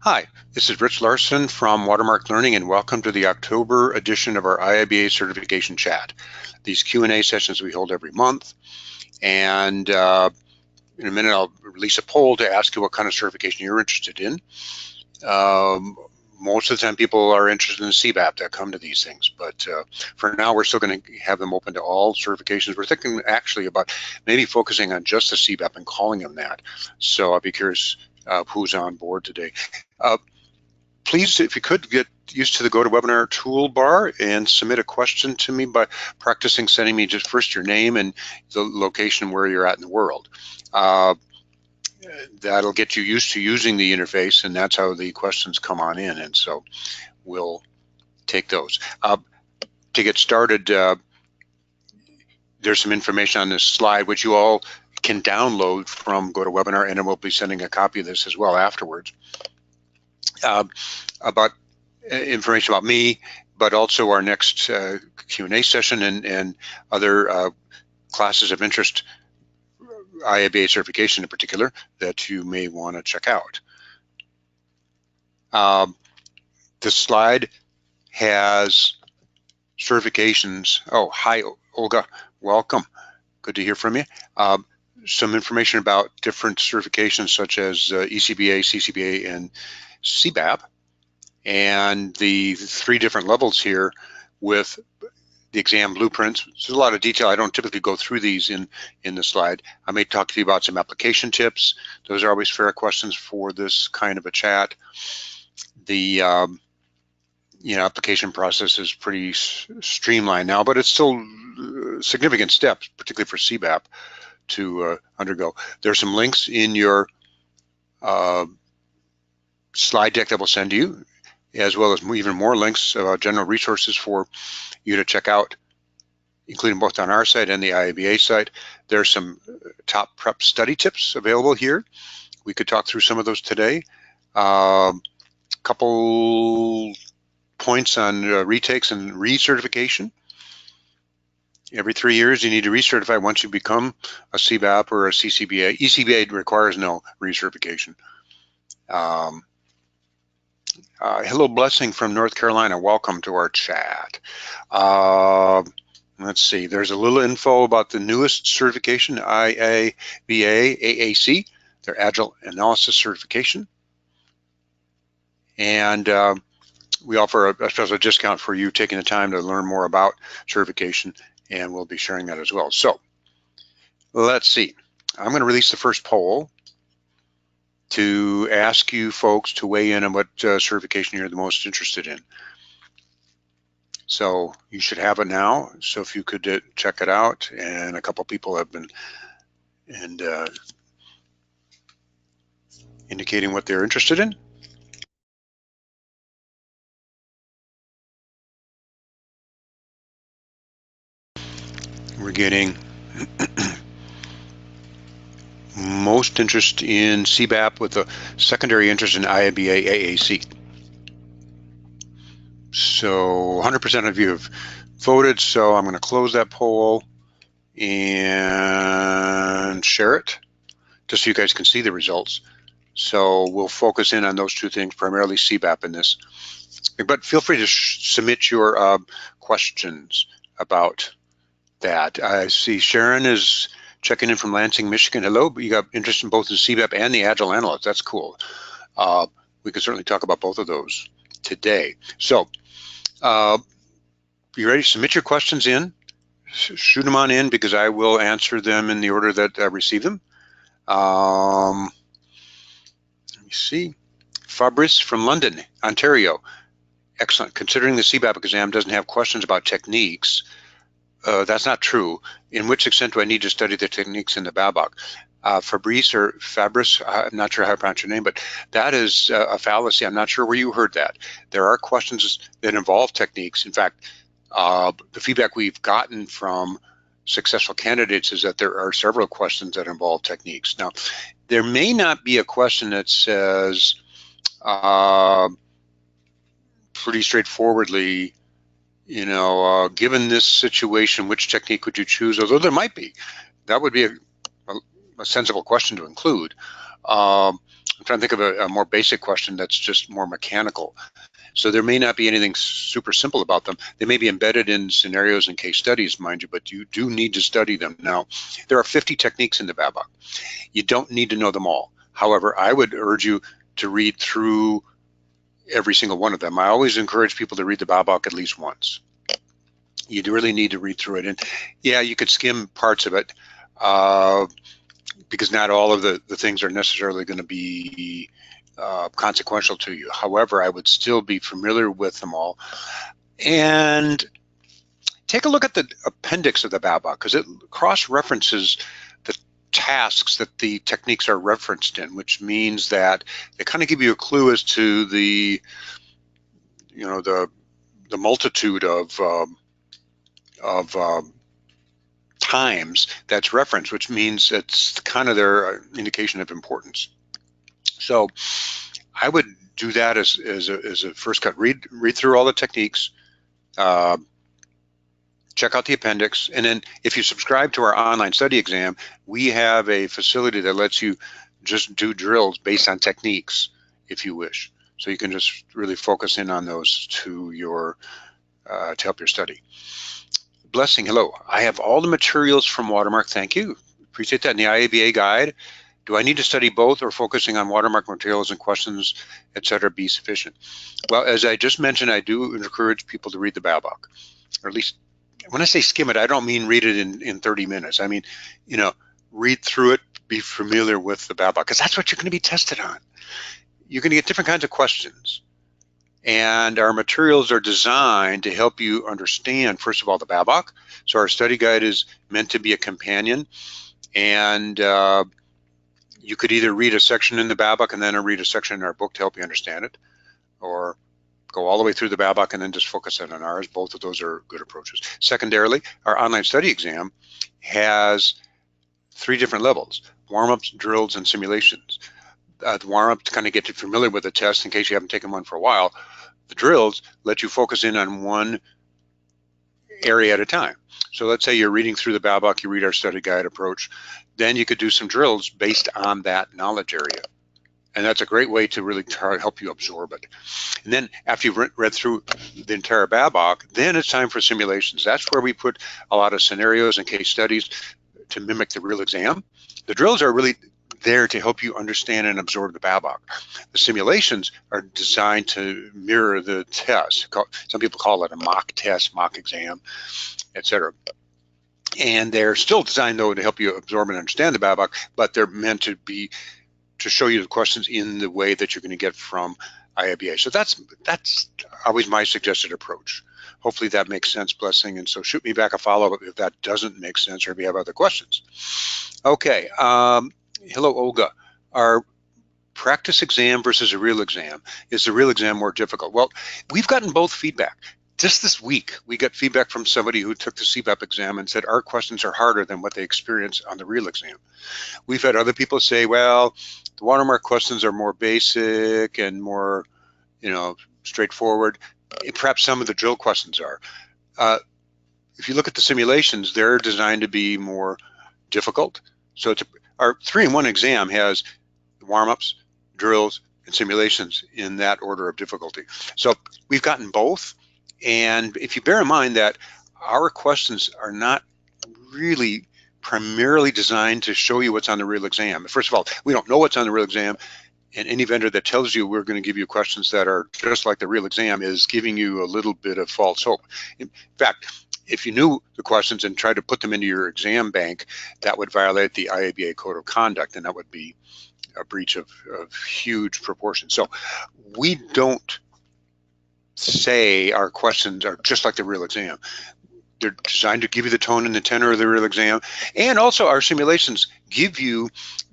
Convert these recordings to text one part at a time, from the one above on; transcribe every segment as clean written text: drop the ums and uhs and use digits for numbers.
Hi, this is Rich Larson from Watermark Learning, and welcome to the October edition of our IIBA certification chat. These Q&A sessions we hold every month, and in a minute I'll release a poll to ask you what kind of certification you're interested in. Most of the time people are interested in CBAP that come to these things, but for now we're still going to have them open to all certifications. We're thinking actually about maybe focusing on just the CBAP and calling them that. So I'll be curious who's on board today. Please, if you could, get used to the GoToWebinar toolbar and submit a question to me by practicing sending me just first your name and the location where you're at in the world. That'll get you used to using the interface, and that's how the questions come on in, and so we'll take those. To get started, there's some information on this slide which you all can download from GoToWebinar, and I will be sending a copy of this as well afterwards. About information about me, but also our next Q&A session and other classes of interest, IIBA certification in particular, that you may want to check out. This slide has certifications. Oh, hi, Olga. Welcome. Good to hear from you. Some information about different certifications such as ECBA, CCBA, and CBAP, and the 3 different levels here with the exam blueprints. There's a lot of detail. I don't typically go through these in the slide. I may talk to you about some application tips. Those are always fair questions for this kind of a chat. The application process is pretty streamlined now, but it's still significant steps, particularly for CBAP, to undergo. There's some links in your slide deck that we'll send you, as well as even more links, general resources for you to check out, including both on our site and the IIBA site. There's some top prep study tips available here. We could talk through some of those today. Couple points on retakes and recertification. Every 3 years you need to recertify once you become a CBAP or a CCBA. ECBA requires no recertification. Hello, Blessing from North Carolina. Welcome to our chat. Let's see, there's a little info about the newest certification, IIBA-AAC, their Agile Analysis Certification. And we offer a special discount for you taking the time to learn more about certification, and we'll be sharing that as well. So let's see. I'm going to release the first poll to ask you folks to weigh in on what certification you're the most interested in. So you should have it now. So if you could check it out, and a couple people have been indicating what they're interested in. We're getting most interest in CBAP with a secondary interest in IIBA-AAC. So 100% of you have voted, so I'm going to close that poll and share it just so you guys can see the results. So we'll focus in on those 2 things, primarily CBAP in this. But feel free to submit your questions about that. I see Sharon is checking in from Lansing, Michigan. Hello, you got interest in both the CBAP and the Agile Analyst. That's cool. We could certainly talk about both of those today. So, you ready? Submit your questions in. Shoot them on in, because I will answer them in the order that I receive them. Let me see. Fabrice from London, Ontario. Excellent. Considering the CBAP exam doesn't have questions about techniques, that's not true. In which extent do I need to study the techniques in the BABAC? Fabrice or Fabrice, I'm not sure how to pronounce your name, but that is a fallacy. I'm not sure where you heard that. There are questions that involve techniques. In fact, the feedback we've gotten from successful candidates is that there are several questions that involve techniques. Now, there may not be a question that says pretty straightforwardly, given this situation, which technique would you choose? Although there might be. That would be a sensible question to include. I'm trying to think of a more basic question that's just more mechanical. So there may not be anything super simple about them. They may be embedded in scenarios and case studies, mind you, but you do need to study them. Now, there are 50 techniques in the BABAC. You don't need to know them all. However, I would urge you to read through every single one of them. I always encourage people to read the BABAC at least once. You really need to read through it. And yeah, you could skim parts of it because not all of the things are necessarily going to be consequential to you. However, I would still be familiar with them all. And take a look at the appendix of the BABAC because it cross-references the tasks that the techniques are referenced in, which means that they kind of give you a clue as to the, you know, the multitude of times that's referenced, which means it's kind of their indication of importance. So I would do that as a first cut. Read through all the techniques, check out the appendix, and then if you subscribe to our online study exam, we have a facility that lets you just do drills based on techniques if you wish. So you can just really focus in on those to help your study. Blessing, hello. I have all the materials from Watermark. Thank you. Appreciate that. In the IIBA guide, do I need to study both or focusing on Watermark materials and questions, etc., be sufficient? Well, as I just mentioned, I do encourage people to read the BABAC, or at least when I say skim it, I don't mean read it in 30 minutes. I mean, you know, read through it, be familiar with the BABAC, because that's what you're going to be tested on. You're going to get different kinds of questions. And our materials are designed to help you understand, first of all, the BABAC. So our study guide is meant to be a companion. And you could either read a section in the BABAC and then read a section in our book to help you understand it, or go all the way through the BABAC and then just focus in on ours. Both of those are good approaches. Secondarily, our online study exam has 3 different levels: warm-ups, drills, and simulations. The warm-up to kind of get you familiar with the test in case you haven't taken one for a while. The drills let you focus in on one area at a time. So let's say you're reading through the BABAC, you read our study guide approach, then you could do some drills based on that knowledge area. And that's a great way to really try to help you absorb it. And then after you've read through the entire BABAC, then it's time for simulations. That's where we put a lot of scenarios and case studies to mimic the real exam. The drills are really there to help you understand and absorb the BABAC. The simulations are designed to mirror the test. Some people call it a mock test, mock exam, etc. And they're still designed, though, to help you absorb and understand the BABAC, but they're meant to show you the questions in the way that you're going to get from IIBA. So that's always my suggested approach. Hopefully that makes sense, Blessing. And so shoot me back a follow-up if that doesn't make sense or if you have other questions. Okay. Hello, Olga. Our practice exam versus a real exam. Is the real exam more difficult? Well, we've gotten both feedback. Just this week, we got feedback from somebody who took the CBAP exam and said our questions are harder than what they experience on the real exam. We've had other people say, well, the Watermark questions are more basic and more, you know, straightforward. Perhaps some of the drill questions are. If you look at the simulations, they're designed to be more difficult. So our 3-in-1 exam has warm-ups, drills, and simulations in that order of difficulty. So we've gotten both. And if you bear in mind that our questions are not really primarily designed to show you what's on the real exam. First of all, we don't know what's on the real exam, and any vendor that tells you we're going to give you questions that are just like the real exam is giving you a little bit of false hope. In fact, if you knew the questions and tried to put them into your exam bank, that would violate the IIBA Code of Conduct, and that would be a breach of huge proportions. So we don't say our questions are just like the real exam. They're designed to give you the tone and the tenor of the real exam. And also our simulations give you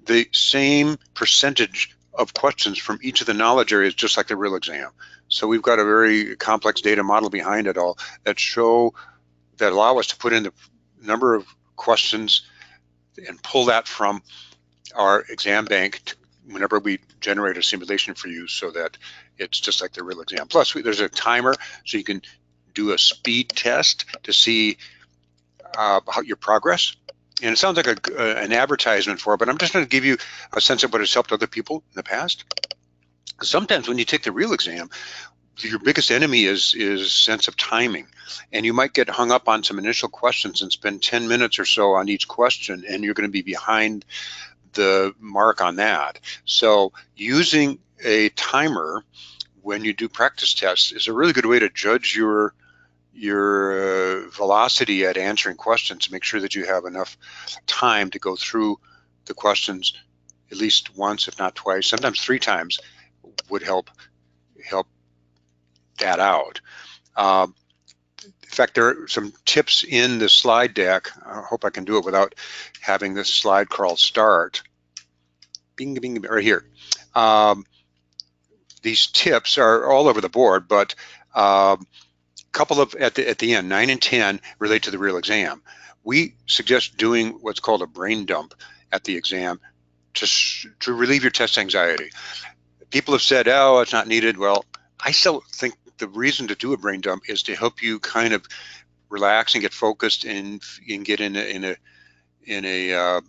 the same percentage of questions from each of the knowledge areas, just like the real exam. So we've got a very complex data model behind it all that allow us to put in the number of questions and pull that from our exam bank whenever we generate a simulation for you, so that it's just like the real exam. Plus, there's a timer, so you can do a speed test to see how your progress. And it sounds like an advertisement for it, but I'm just going to give you a sense of what has helped other people in the past. Sometimes when you take the real exam, your biggest enemy is sense of timing, and you might get hung up on some initial questions and spend 10 minutes or so on each question, and you're going to be behind the mark on that. So using a timer when you do practice tests is a really good way to judge your velocity at answering questions to make sure that you have enough time to go through the questions at least once, if not twice, sometimes 3 times would help that out. In fact, there are some tips in the slide deck. I hope I can do it without having this slide crawl start. Bing, bing, bing, right here. These tips are all over the board, but couple of at the end, 9 and 10 relate to the real exam. We suggest doing what's called a brain dump at the exam to relieve your test anxiety. People have said, oh, it's not needed. Well, I still think the reason to do a brain dump is to help you kind of relax and get focused and get in a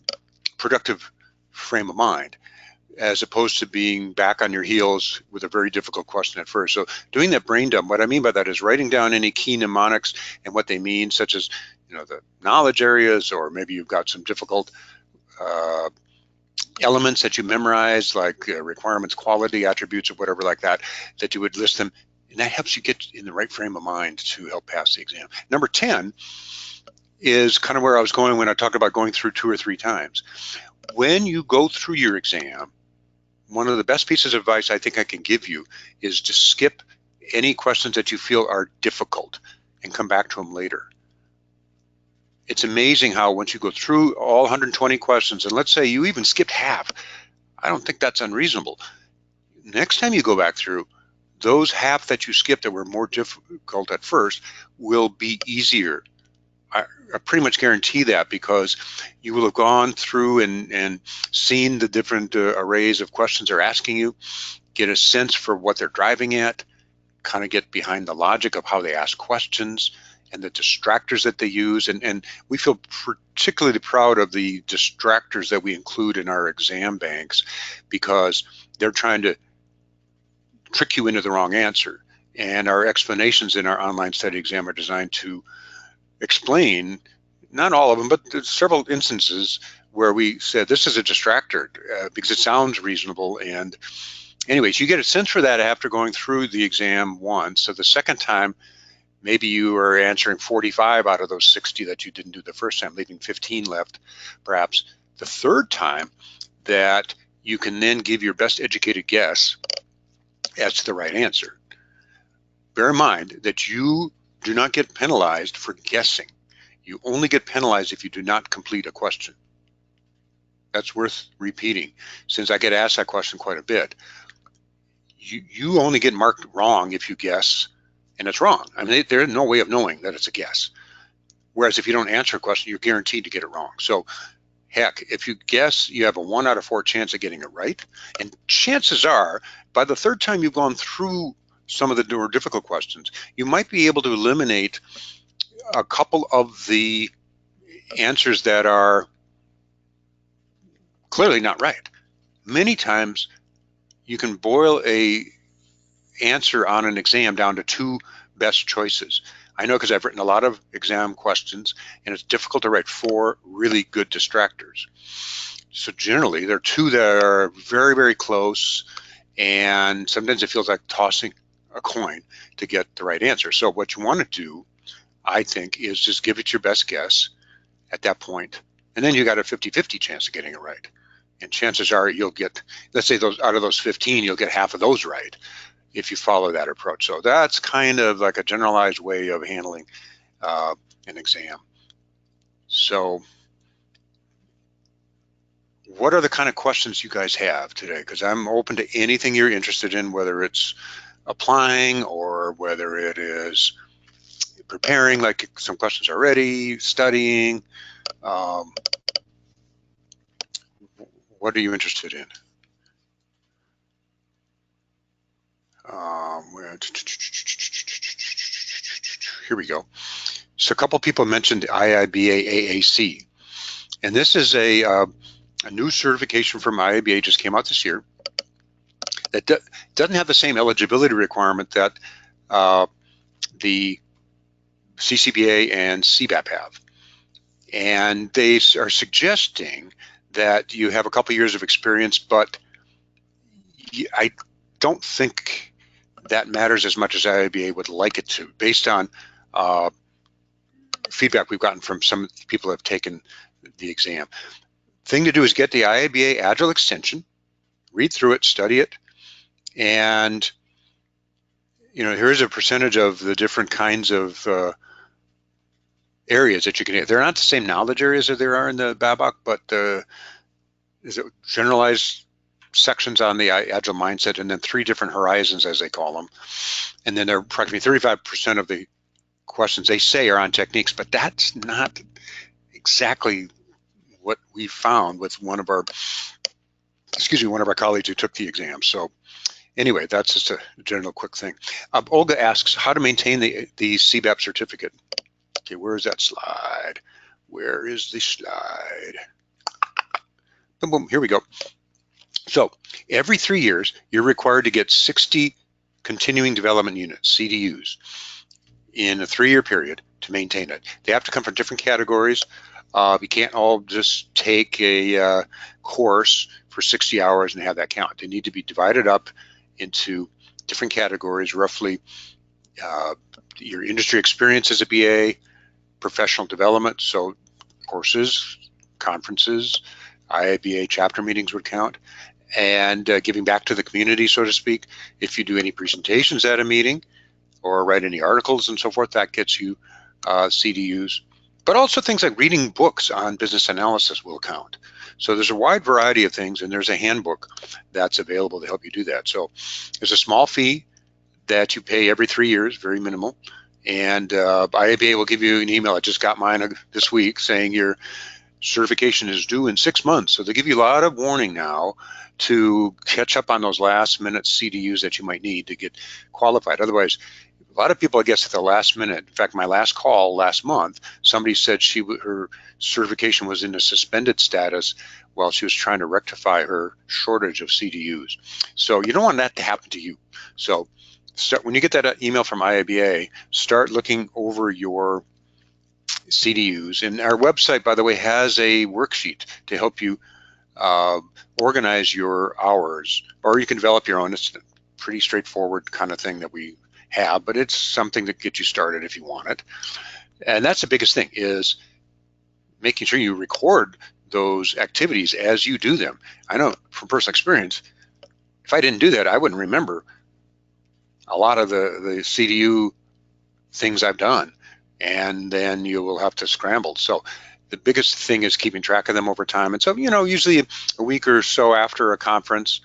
productive frame of mind, as opposed to being back on your heels with a very difficult question at first. So doing that brain dump, what I mean by that is writing down any key mnemonics and what they mean, such as, you know, the knowledge areas, or maybe you've got some difficult elements that you memorize, like requirements, quality, attributes, or whatever like that, that you would list them. And that helps you get in the right frame of mind to help pass the exam. Number 10 is kind of where I was going when I talked about going through 2 or 3 times. When you go through your exam, one of the best pieces of advice I think I can give you is to skip any questions that you feel are difficult and come back to them later. It's amazing how once you go through all 120 questions, and let's say you even skipped half, I don't think that's unreasonable. Next time you go back through, those half that you skipped that were more difficult at first will be easier. I pretty much guarantee that, because you will have gone through and seen the different arrays of questions they're asking you, get a sense for what they're driving at, kind of get behind the logic of how they ask questions and the distractors that they use. And we feel particularly proud of the distractors that we include in our exam banks, because they're trying to trick you into the wrong answer. And our explanations in our online study exam are designed to explain, not all of them, but there's several instances where we said this is a distractor because it sounds reasonable. And anyways, you get a sense for that after going through the exam once. So the second time, maybe you are answering 45 out of those 60 that you didn't do the first time, leaving 15 left, perhaps. The third time, that you can then give your best educated guess as to the right answer. Bear in mind that you do not get penalized for guessing. You only get penalized if you do not complete a question. That's worth repeating, since I get asked that question quite a bit. You only get marked wrong if you guess and it's wrong. I mean, there's no way of knowing that it's a guess. Whereas if you don't answer a question, you're guaranteed to get it wrong. So heck, if you guess, you have a 1 out of 4 chance of getting it right. And chances are, by the third time you've gone through some of the more difficult questions, you might be able to eliminate a couple of the answers that are clearly not right. Many times you can boil a answer on an exam down to 2 best choices. I know, because I've written a lot of exam questions, and it's difficult to write 4 really good distractors. So generally, there are 2 that are very, very close, and sometimes it feels like tossing a coin to get the right answer. So what you want to do, I think, is just give it your best guess at that point, and then you got a 50-50 chance of getting it right. And chances are you'll get, let's say, those out of those 15, you'll get half of those right if you follow that approach. So that's kind of like a generalized way of handling an exam. So what are the kind of questions you guys have today? Because I'm open to anything you're interested in, whether it's applying or whether it is preparing, like some questions already, studying. What are you interested in? Here we go. So a couple people mentioned IIBA-AAC. And this is a new certification from IIBA, just came out this year, that doesn't have the same eligibility requirement that the CCBA and CBAP have. And they are suggesting that you have a couple years of experience, but I don't think that matters as much as IIBA would like it to, based on feedback we've gotten from some people who have taken the exam. Thing to do is get the IIBA Agile extension, read through it, study it, and here's a percentage of the different kinds of areas that you can hit. They're not the same knowledge areas that there are in the BABAC, but is it generalized sections on the Agile mindset, and then 3 different horizons, as they call them. And then there are approximately 35% of the questions they say are on techniques, but that's not exactly what we found with one of our colleagues who took the exam. So anyway, that's just a general quick thing. Olga asks how to maintain the CBAP certificate. Okay, where is that slide? Where is the slide? Boom, boom, here we go. So every 3 years, you're required to get 60 continuing development units, CDUs, in a 3-year period to maintain it. They have to come from different categories. You can't all just take a course for 60 hours and have that count. They need to be divided up into different categories, roughly your industry experience as a BA, professional development, so courses, conferences, IIBA chapter meetings would count, and giving back to the community, so to speak. If you do any presentations at a meeting or write any articles and so forth, that gets you CDUs. But also things like reading books on business analysis will count. So there's a wide variety of things, and there's a handbook that's available to help you do that. So there's a small fee that you pay every 3 years, very minimal. And IIBA will give you an email. I just got mine this week saying your certification is due in 6 months. So they give you a lot of warning now to catch up on those last minute CDUs that you might need to get qualified. Otherwise, a lot of people, I guess, at the last minute. In fact, my last call last month, somebody said her certification was in a suspended status while she was trying to rectify her shortage of CDUs. So you don't want that to happen to you. So when you get that email from IIBA, start looking over your CDUs. And our website, by the way, has a worksheet to help you organize your hours, or you can develop your own. It's a pretty straightforward kind of thing that we have, but it's something that gets you started if you want it. And that's the biggest thing, is making sure you record those activities as you do them. I know from personal experience, if I didn't do that, I wouldn't remember a lot of the CDU things I've done, and then you will have to scramble. So the biggest thing is keeping track of them over time. And so, usually a week or so after a conference,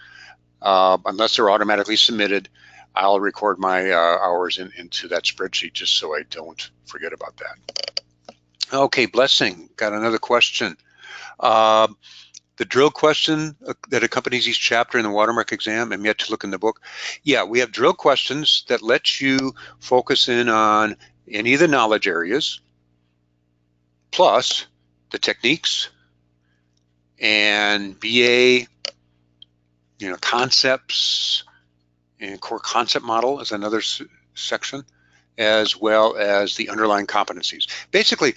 unless they're automatically submitted, I'll record my hours into that spreadsheet just so I don't forget about that. Okay, Blessing, got another question. The drill question that accompanies each chapter in the Watermark exam, I'm yet to look in the book. Yeah, we have drill questions that let you focus in on any of the knowledge areas, plus the techniques and BA, concepts, and core concept model is another section, as well as the underlying competencies. Basically,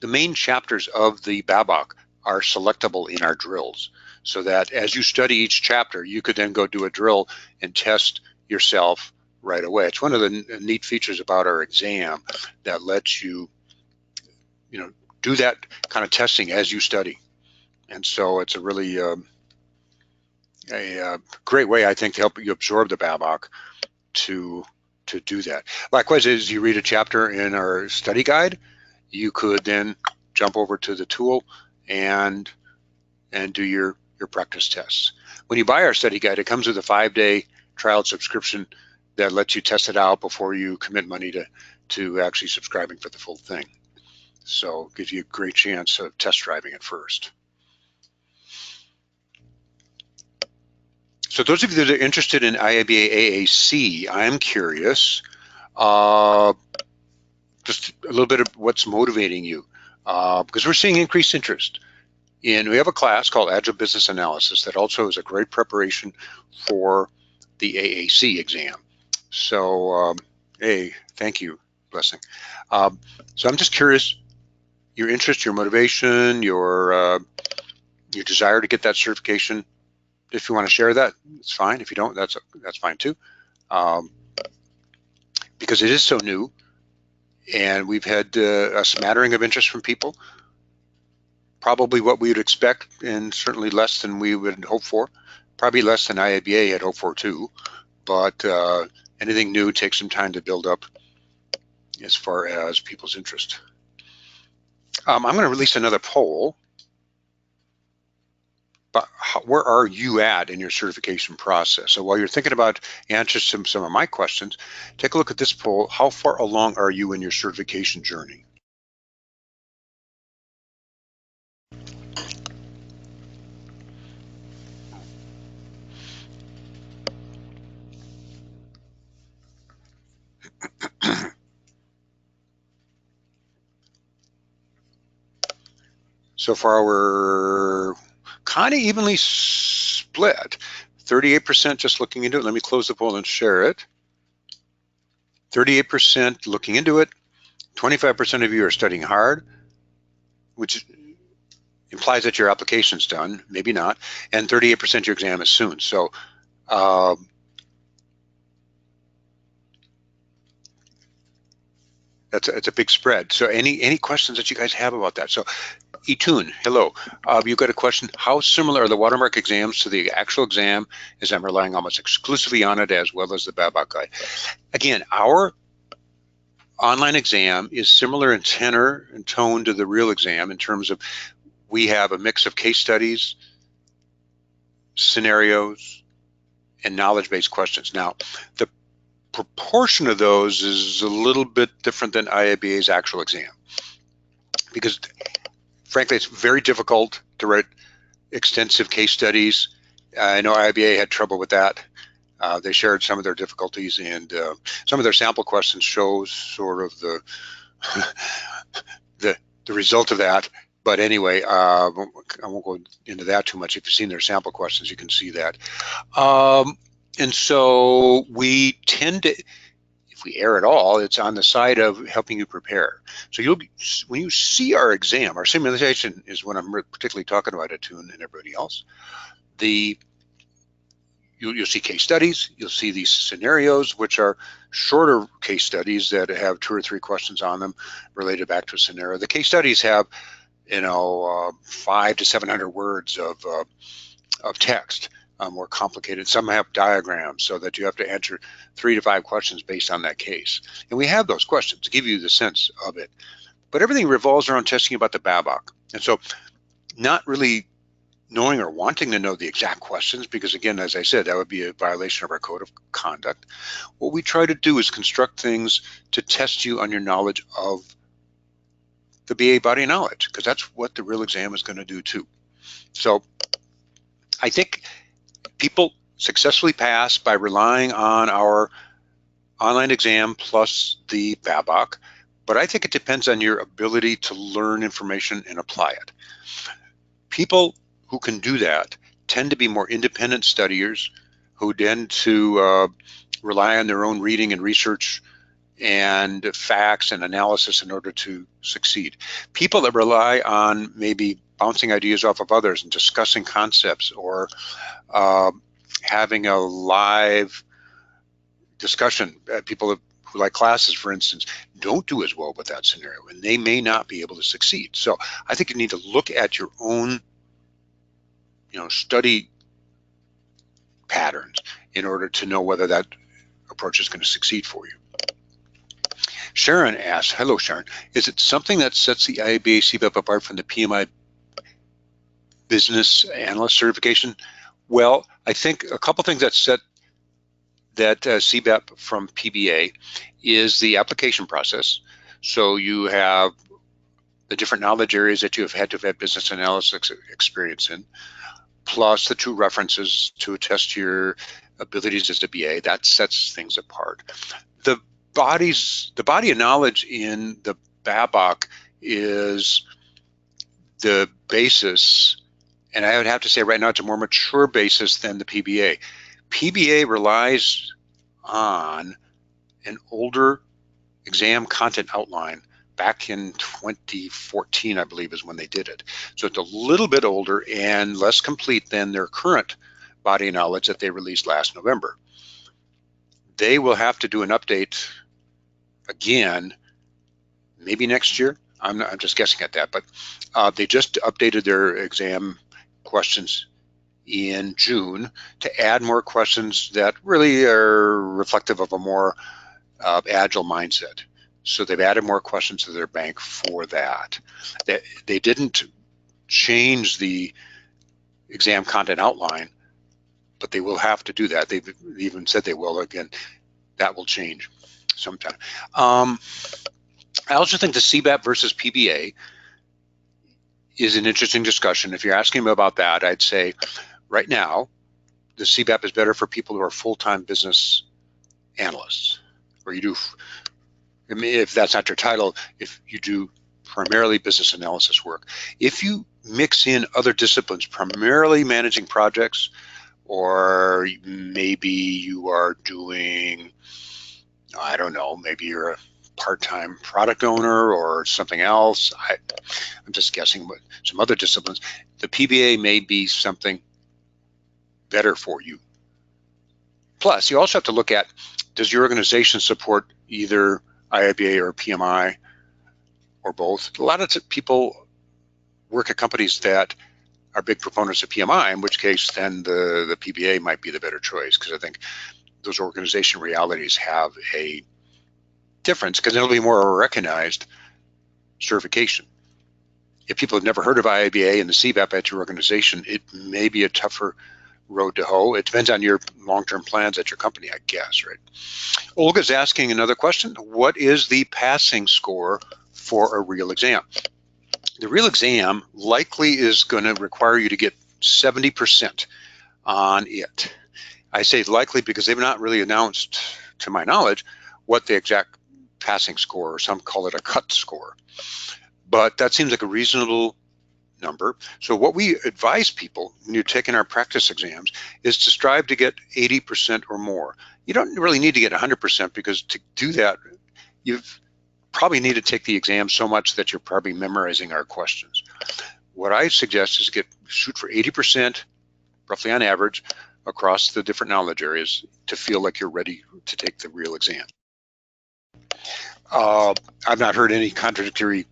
the main chapters of the BABAC are selectable in our drills, so that as you study each chapter, you could then go do a drill and test yourself right away. It's one of the neat features about our exam that lets you, do that kind of testing as you study. And so it's a really a great way, I think, to help you absorb the BABAC to do that. Likewise, as you read a chapter in our study guide, you could then jump over to the tool and do your practice tests. When you buy our study guide, it comes with a 5-day trial subscription that lets you test it out before you commit money to actually subscribing for the full thing. So it gives you a great chance of test driving it first. So those of you that are interested in IIBA-AAC, I'm curious, just a little bit of what's motivating you. because we're seeing increased interest. And we have a class called Agile Business Analysis that also is a great preparation for the AAC exam. So, hey, thank you, Blessing. So I'm just curious, your interest, your motivation, your desire to get that certification. If you want to share that, it's fine. If you don't, that's fine too. Because it is so new, and we've had a smattering of interest from people. Probably what we would expect, and certainly less than we would hope for. Probably less than IIBA had hoped for too. But anything new takes some time to build up as far as people's interest. I'm going to release another poll. But where are you at in your certification process? So while you're thinking about answers to some of my questions, take a look at this poll. How far along are you in your certification journey? So far, we're kind of evenly split. 38% just looking into it. Let me close the poll and share it. 38% looking into it. 25% of you are studying hard, which implies that your application's done, maybe not, and 38% your exam is soon. So it's a big spread. So any questions that you guys have about that? So Etune, hello. You've got a question. How similar are the Watermark exams to the actual exam, as I'm relying almost exclusively on it, as well as the BABAC guide? Again, our online exam is similar in tenor and tone to the real exam in terms of we have a mix of case studies, scenarios, and knowledge-based questions. Now, the proportion of those is a little bit different than IIBA's actual exam because frankly, it's very difficult to write extensive case studies. I know IIBA had trouble with that. They shared some of their difficulties, and some of their sample questions shows sort of the the result of that. But anyway, I won't go into that too much. If you've seen their sample questions, you can see that. And so we tend to, if we err at all, it's on the side of helping you prepare. So when you see our exam, our simulation is what I'm particularly talking about at Tune and everybody else. You'll see case studies, you'll see these scenarios, which are shorter case studies that have 2 or 3 questions on them related back to a scenario. The case studies have, 500 to 700 words of text. More complicated. Some have diagrams so that you have to answer 3 to 5 questions based on that case. And we have those questions to give you the sense of it. But everything revolves around testing about the BABAC. And so not really knowing or wanting to know the exact questions, because again, as I said, that would be a violation of our code of conduct. What we try to do is construct things to test you on your knowledge of the BA body of knowledge, because that's what the real exam is going to do too. So I think people successfully pass by relying on our online exam plus the BABAC, but I think it depends on your ability to learn information and apply it. People who can do that tend to be more independent studiers who tend to rely on their own reading and research and facts and analysis in order to succeed. People that rely on maybe bouncing ideas off of others and discussing concepts or having a live discussion. People who like classes, for instance, don't do as well with that scenario, and they may not be able to succeed. So I think you need to look at your own, study patterns in order to know whether that approach is going to succeed for you. Sharon asks, hello Sharon, is it something that sets the IIBA CBAP apart from the PMI business analyst certification? Well, I think a couple things that set that CBAP from PBA is the application process. So you have the different knowledge areas that you have had to have had business analysis experience in, plus the 2 references to attest to your abilities as a BA. That sets things apart. The body of knowledge in the BABAC is the basis, and I would have to say right now it's a more mature basis than the PBA. PBA relies on an older exam content outline. Back in 2014, I believe, is when they did it. So it's a little bit older and less complete than their current body of knowledge that they released last November. They will have to do an update again, maybe next year. I'm just guessing at that, but they just updated their exam questions in June to add more questions that really are reflective of a more agile mindset. So they've added more questions to their bank for that. They didn't change the exam content outline, but they will have to do that. They've even said they will. Again, that will change sometime. I also think the CBAP versus PBA is an interesting discussion. If you're asking me about that, I'd say right now, the CBAP is better for people who are full-time business analysts, or you do, I mean, if that's not your title, if you do primarily business analysis work. If you mix in other disciplines, primarily managing projects, or maybe you are doing, I don't know, maybe you're a part-time product owner or something else. I'm just guessing, but some other disciplines, the PBA may be something better for you. Plus, you also have to look at, does your organization support either IIBA or PMI or both? A lot of people work at companies that are big proponents of PMI, in which case then the PBA might be the better choice, because I think those organization realities have a difference, because it'll be more recognized certification. If people have never heard of IIBA and the CBAP at your organization, it may be a tougher road to hoe. It depends on your long-term plans at your company, I guess, right? Olga's asking another question. What is the passing score for a real exam? The real exam likely is going to require you to get 70% on it. I say likely because they've not really announced, to my knowledge, what the exact passing score, or some call it a cut score. But that seems like a reasonable number. So what we advise people when you're taking our practice exams is to strive to get 80% or more. You don't really need to get 100%, because to do that, you've probably need to take the exam so much that you're probably memorizing our questions. What I suggest is shoot for 80%, roughly on average, across the different knowledge areas to feel like you're ready to take the real exam. I've not heard any contradictory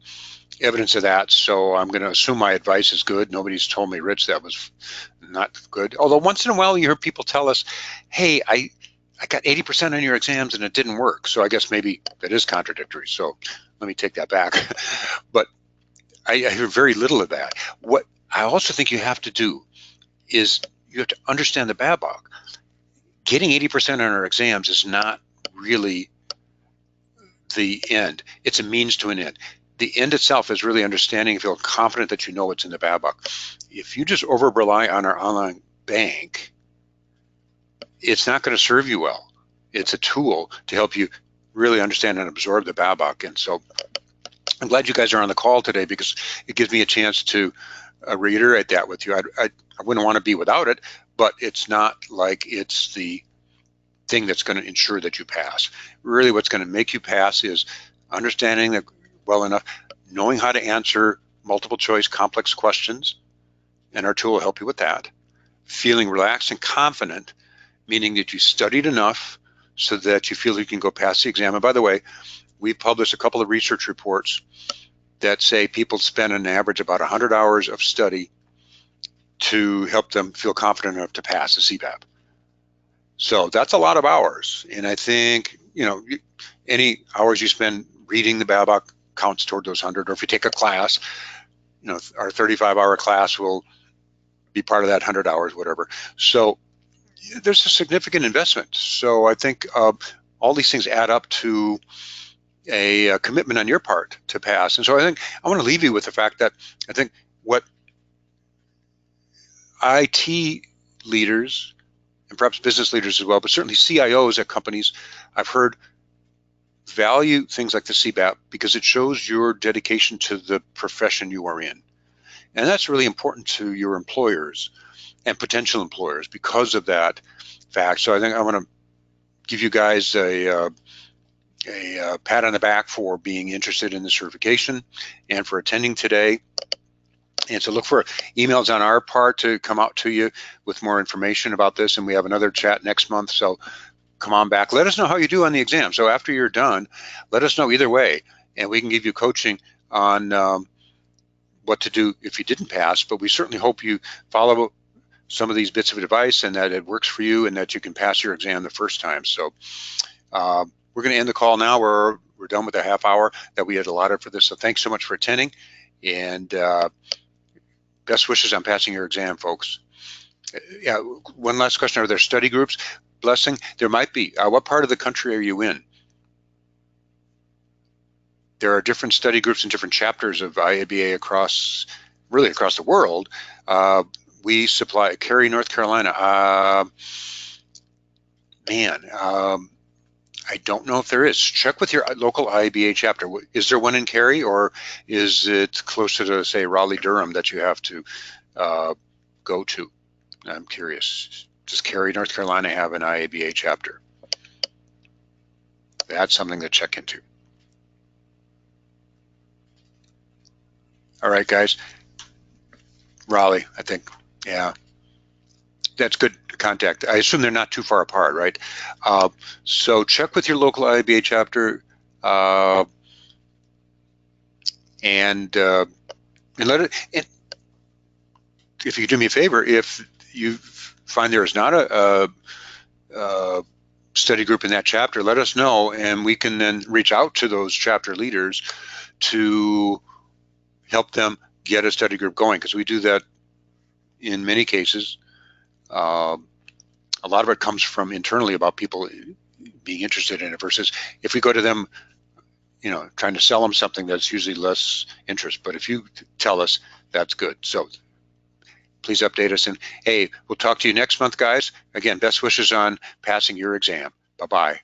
evidence of that, so I'm going to assume my advice is good. Nobody's told me, Rich, that was not good. Although once in a while you hear people tell us, hey, I got 80% on your exams and it didn't work. So I guess maybe that is contradictory. So let me take that back. But I hear very little of that. What I also think you have to do is you have to understand the BABOK. Getting 80% on our exams is not really the end. It's a means to an end. The end itself is really understanding, feel confident that you know what's in the BABOK. If you just over rely on our online bank, it's not going to serve you well. It's a tool to help you really understand and absorb the BABOK. And so I'm glad you guys are on the call today, because it gives me a chance to reiterate that with you. I wouldn't want to be without it, but it's not like it's the thing that's going to ensure that you pass. Really what's going to make you pass is understanding that well enough, knowing how to answer multiple choice complex questions, and our tool will help you with that. Feeling relaxed and confident, meaning that you studied enough so that you feel you can go past the exam. And by the way, we've published a couple of research reports that say people spend an average about 100 hours of study to help them feel confident enough to pass the CBAP. So that's a lot of hours. And I think, any hours you spend reading the BABOK counts toward those 100. Or if you take a class, our 35-hour class will be part of that 100 hours, whatever. So there's a significant investment. So I think all these things add up to a commitment on your part to pass. And so I think I want to leave you with the fact that I think what IT leaders, and perhaps business leaders as well, but certainly CIOs at companies, I've heard value things like the CBAP because it shows your dedication to the profession you are in. And that's really important to your employers and potential employers because of that fact. So I think I want to give you guys a pat on the back for being interested in the certification and for attending today. And so look for emails on our part to come out to you with more information about this. And we have another chat next month. So come on back. Let us know how you do on the exam. So after you're done, let us know either way. And we can give you coaching on what to do if you didn't pass. But we certainly hope you follow some of these bits of advice and that it works for you and that you can pass your exam the first time. So we're going to end the call now. We're done with the half hour that we had allotted for this. So thanks so much for attending, and best wishes on passing your exam, folks. Yeah, one last question. Are there study groups? Blessing, there might be. What part of the country are you in? There are different study groups and different chapters of IIBA really across the world. We supply Cary, North Carolina. I don't know if there is. Check with your local IIBA chapter. Is there one in Cary, or is it closer to, say, Raleigh-Durham that you have to go to? I'm curious. Does Cary, North Carolina have an IIBA chapter? That's something to check into. All right, guys. Raleigh, I think. Yeah. That's good contact. I assume they're not too far apart, right? So check with your local IIBA chapter and let it. And if you do me a favor, if you find there is not a study group in that chapter, let us know, and we can then reach out to those chapter leaders to help them get a study group going, because we do that in many cases. A lot of it comes from internally about people being interested in it versus if we go to them, you know, trying to sell them something, that's usually less interest. But if you tell us, that's good. So please update us, and hey, we'll talk to you next month, guys. Again, best wishes on passing your exam. Bye-bye.